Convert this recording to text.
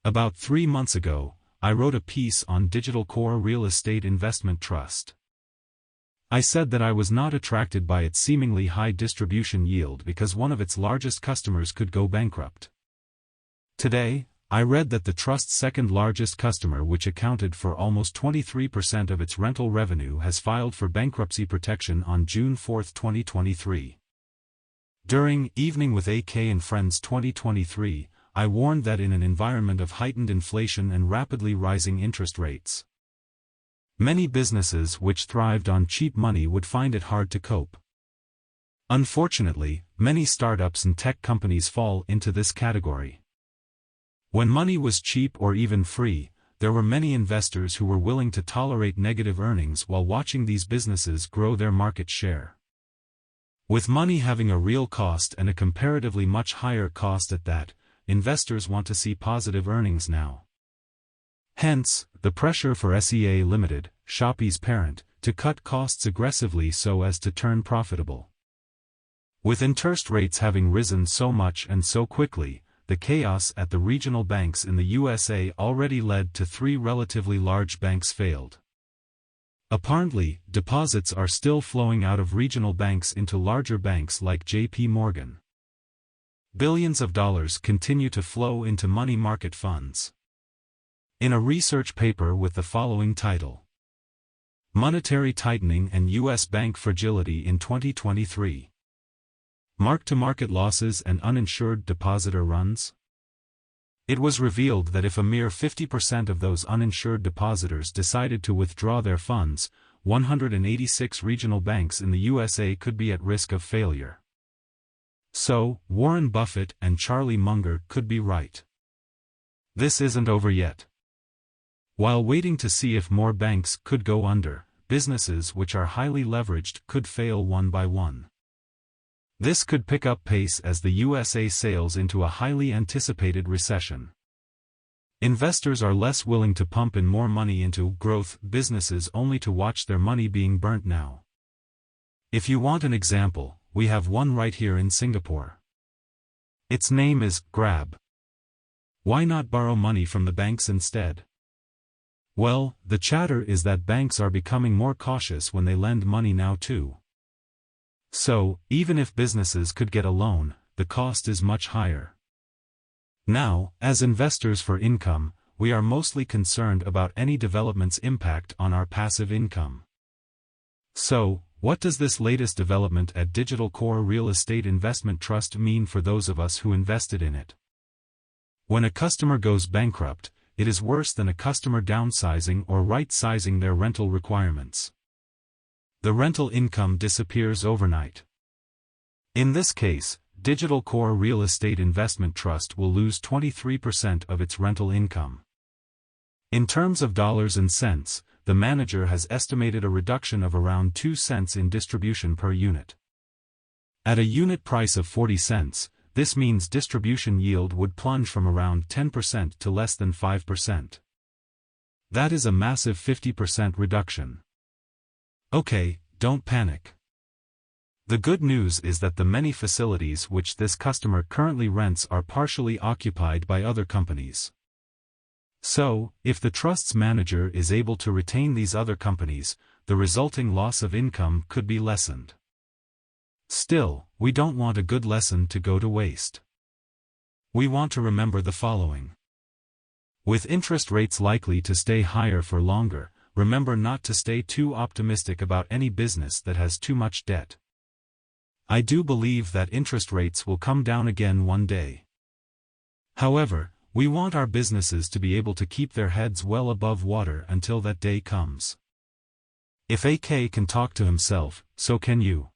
About 3 months ago, I wrote a piece on Digital Core Real Estate Investment Trust. I said that I was not attracted by its seemingly high distribution yield because one of its largest customers could go bankrupt. Today, I read that the trust's second largest customer, which accounted for almost 23% of its rental revenue, has filed for bankruptcy protection on June 4, 2023. During Evening with AK and Friends 2023, I warned that in an environment of heightened inflation and rapidly rising interest rates, many businesses which thrived on cheap money would find it hard to cope. Unfortunately, many startups and tech companies fall into this category. When money was cheap or even free, there were many investors who were willing to tolerate negative earnings while watching these businesses grow their market share. With money having a real cost and a comparatively much higher cost at that, investors want to see positive earnings now. Hence, the pressure for SEA Limited, Shopee's parent, to cut costs aggressively so as to turn profitable. With interest rates having risen so much and so quickly, the chaos at the regional banks in the USA already led to 3 relatively large banks failed. Apparently, deposits are still flowing out of regional banks into larger banks like JP Morgan. Billions of dollars continue to flow into money market funds. In a research paper with the following title: Monetary Tightening and U.S. Bank Fragility in 2023. Mark-to-market losses and uninsured depositor runs? It was revealed that if a mere 50% of those uninsured depositors decided to withdraw their funds, 186 regional banks in the USA could be at risk of failure. So, Warren Buffett and Charlie Munger could be right. This isn't over yet. While waiting to see if more banks could go under, businesses which are highly leveraged could fail one by one. This could pick up pace as the USA sails into a highly anticipated recession. Investors are less willing to pump in more money into growth businesses only to watch their money being burnt now. If you want an example, we have one right here in Singapore. Its name is Grab. Why not borrow money from the banks instead? Well, the chatter is that banks are becoming more cautious when they lend money now too. So, even if businesses could get a loan, the cost is much higher. Now, as investors for income, we are mostly concerned about any development's impact on our passive income. So, what does this latest development at Digital Core Real Estate Investment Trust mean for those of us who invested in it? When a customer goes bankrupt, it is worse than a customer downsizing or right-sizing their rental requirements. The rental income disappears overnight. In this case, Digital Core Real Estate Investment Trust will lose 23% of its rental income. In terms of dollars and cents, the manager has estimated a reduction of around 2 cents in distribution per unit. At a unit price of 40 cents, this means distribution yield would plunge from around 10% to less than 5%. That is a massive 50% reduction. Okay, don't panic. The good news is that the many facilities which this customer currently rents are partially occupied by other companies. So, if the trust's manager is able to retain these other companies, the resulting loss of income could be lessened. Still, we don't want a good lesson to go to waste. We want to remember the following. With interest rates likely to stay higher for longer, remember not to stay too optimistic about any business that has too much debt. I do believe that interest rates will come down again one day. However, we want our businesses to be able to keep their heads well above water until that day comes. If AK can talk to himself, so can you.